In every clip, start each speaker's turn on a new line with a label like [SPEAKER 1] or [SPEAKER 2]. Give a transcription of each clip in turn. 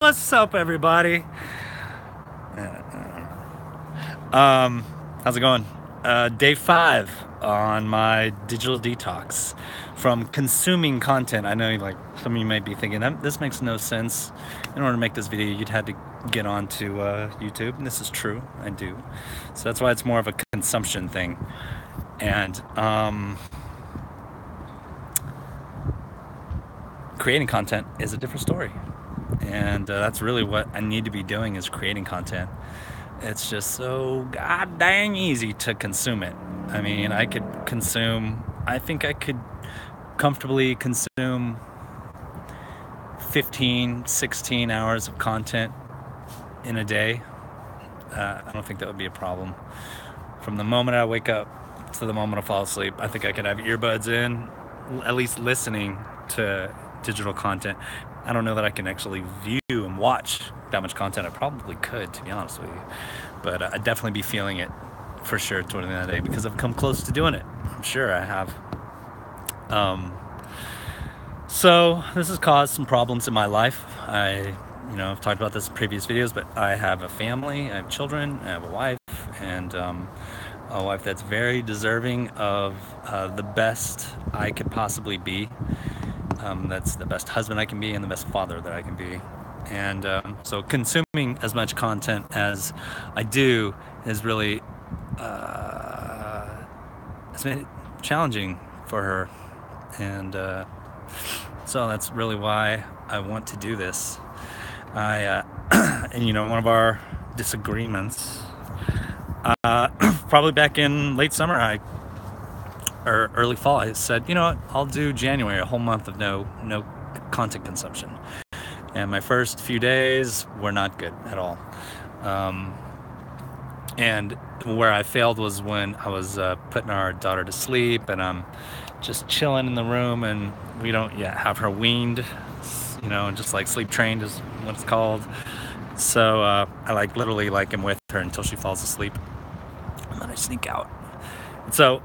[SPEAKER 1] What's up, everybody? How's it going? Day 5 on my digital detox from consuming content. I know, like, some of you might be thinking that this makes no sense. In order to make this video, you'd had to get onto YouTube, and this is true. I do. So that's why it's more of a consumption thing. And creating content is a different story. And that's really what I need to be doing, is creating content. It's just so god dang easy to consume it. I mean, I think I could comfortably consume 15, 16 hours of content in a day. I don't think that would be a problem. From the moment I wake up to the moment I fall asleep, I think I could have earbuds in, at least listening to digital content. I don't know that I can actually view and watch that much content. I probably could, to be honest with you, but I'd definitely be feeling it for sure toward the end of the day, because I've come close to doing it. I'm sure I have. So this has caused some problems in my life. I've talked about this in previous videos, but I have a family, I have children, I have a wife, and a wife that's very deserving of the best I could possibly be. That's the best husband I can be and the best father that I can be. And so consuming as much content as I do is really it's made it challenging for her. And so that's really why I want to do this. And one of our disagreements, probably back in late summer, or early fall, I said, you know what, I'll do January, a whole month of no content consumption. And my first few days were not good at all. And where I failed was when I was putting our daughter to sleep, and I'm just chilling in the room, and we don't yet have her weaned, just like sleep trained is what it's called. So I literally am with her until she falls asleep, and then I sneak out. So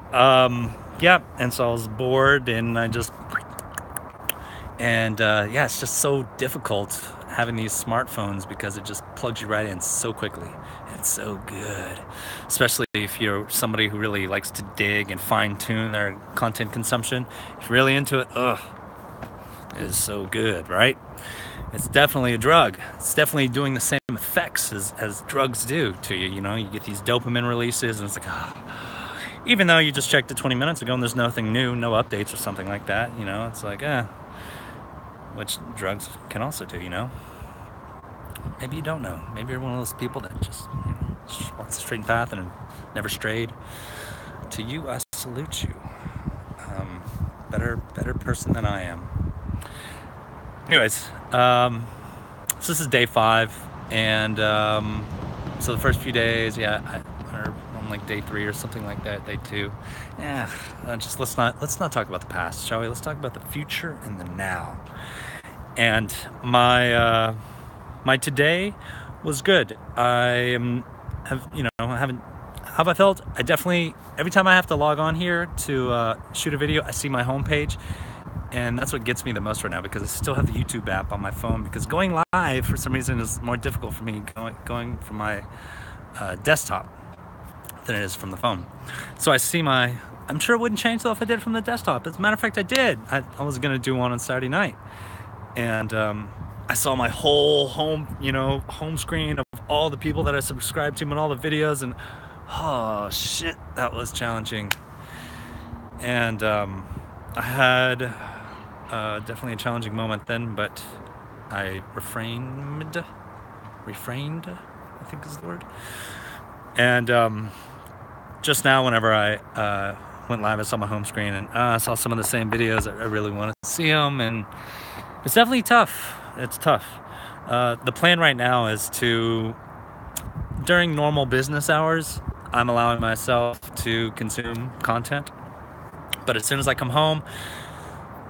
[SPEAKER 1] and so I was bored, and it's just so difficult having these smartphones, because it just plugs you right in so quickly. It's so good, especially if you're somebody who really likes to dig and fine-tune their content consumption. If you're really into it, it is so good, right? It's definitely a drug. It's definitely doing the same effects as drugs do to you. You get these dopamine releases, and it's like, even though you just checked it 20 minutes ago and there's nothing new, no updates or something like that, it's like, which drugs can also do, Maybe you don't know. Maybe you're one of those people that just walks the straight path and never strayed. To you, I salute you. Better person than I am. Anyways, so this is day 5, and so the first few days, I'm like day 3 or something like that, day 2. Just let's not talk about the past, shall we? Let's talk about the future and the now. And my today was good. How have I felt? I definitely, every time I have to log on here to shoot a video, I see my homepage, and that's what gets me the most right now, because I still have the YouTube app on my phone, because going live for some reason is more difficult for me going from my desktop than it is from the phone. So I see I'm sure it wouldn't change though if I did it from the desktop. As a matter of fact, I did. I was gonna do one on Saturday night, and I saw my whole home screen of all the people that I subscribed to and all the videos, and oh shit, that was challenging. And I had definitely a challenging moment then, but I refrained, I think is the word. And just now, whenever I went live, I saw my home screen, and I saw some of the same videos. I really wanted to see them, and it's definitely tough. It's tough. The plan right now is to, during normal business hours, I'm allowing myself to consume content. But as soon as I come home,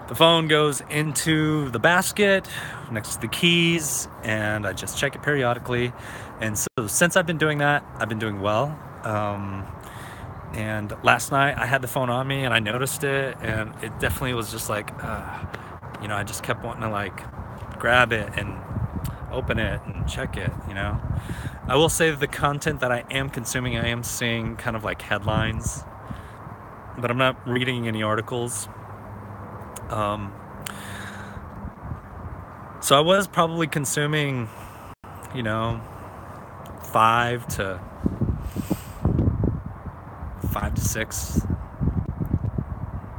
[SPEAKER 1] the phone goes into the basket next to the keys, and I just check it periodically. And so since I've been doing that, I've been doing well. And last night I had the phone on me, and I noticed it, and it definitely was just like, I just kept wanting to grab it and open it and check it, you know. I will say that the content that I am consuming, I am seeing kind of like headlines, but I'm not reading any articles. So I was probably consuming, you know, 5 to 6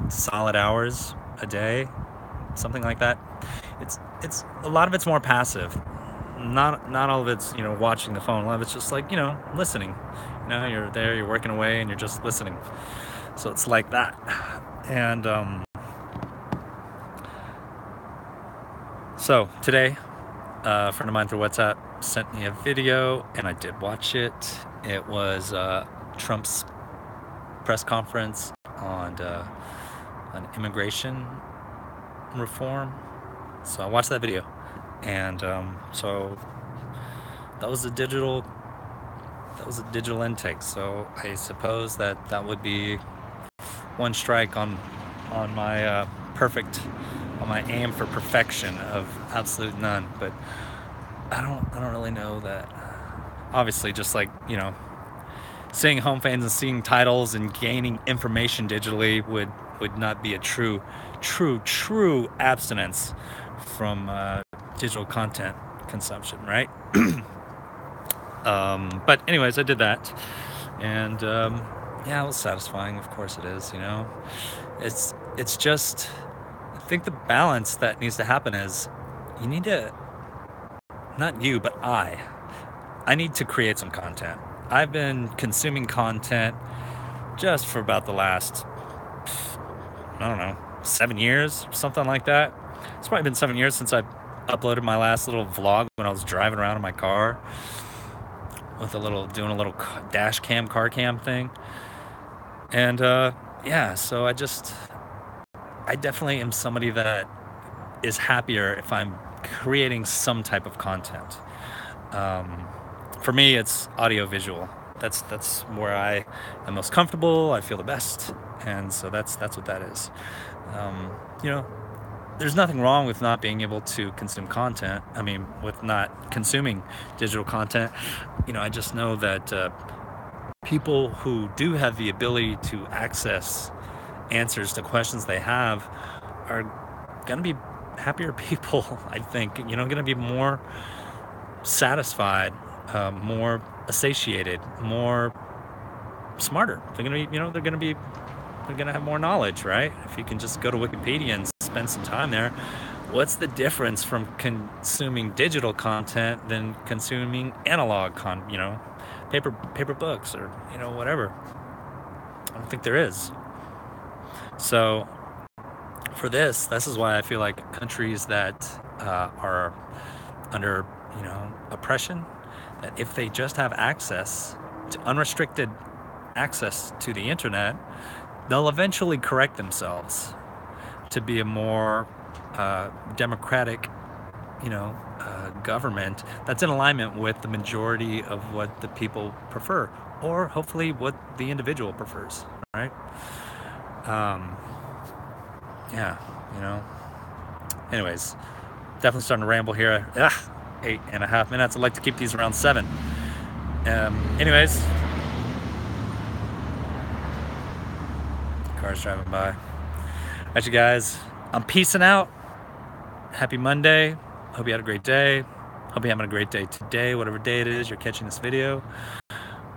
[SPEAKER 1] solid hours a day, something like that. It's a lot of it's more passive. Not all of it's, you know, watching the phone. A lot of it's just like, you know, listening. You know, you're there, you're working away, and you're just listening. So it's like that. And so today, a friend of mine through WhatsApp sent me a video, and I did watch it. It was Trump's press conference on immigration reform. So I watched that video, and so that was a digital intake. So I suppose that would be one strike on my on my aim for perfection of absolute none. But I don't really know that. Obviously, just like, you know, seeing home fans and seeing titles and gaining information digitally would not be a true abstinence from digital content consumption, right? But anyways, I did that, and yeah, it was satisfying. Of course it is, you know. It's just, I think the balance that needs to happen is, you need to, not you, but I need to create some content. I've been consuming content just for about the last, I don't know, 7 years, something like that. It's probably been 7 years since I uploaded my last little vlog when I was driving around in my car with doing a little dash cam, car cam thing. And yeah, so I definitely am somebody that is happier if I'm creating some type of content. For me, it's audio visual. That's where I am most comfortable. I feel the best, and so that's what that is. You know, there's nothing wrong with not being able to consume content. I mean, with not consuming digital content. You know, I just know that people who do have the ability to access answers to questions they have are going to be happier people, I think. You know, going to be more satisfied, more satiated, more smarter. They're going to be, you know, they're going to have more knowledge, right? If you can just go to Wikipedia and spend some time there. What's the difference from consuming digital content than consuming analog you know, paper books, or, you know, whatever? I don't think there is. So for this is why I feel like countries that are under, you know, oppression, that if they just have access to unrestricted access to the internet, they'll eventually correct themselves to be a more democratic, you know, government that's in alignment with the majority of what the people prefer, or hopefully what the individual prefers, right? Yeah, you know. Anyways, definitely starting to ramble here. 8.5 minutes. I'd like to keep these around 7. Anyways, cars driving by. All right, you guys, I'm peacing out. Happy Monday. Hope you had a great day. Hope you're having a great day today, whatever day it is you're catching this video.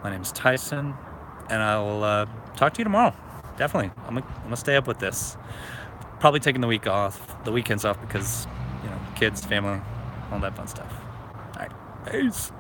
[SPEAKER 1] My name's Tyson, and I'll talk to you tomorrow. Definitely. I'm gonna stay up with this. Probably taking the weekends off, because, you know, kids, family, all that fun stuff. All right, peace.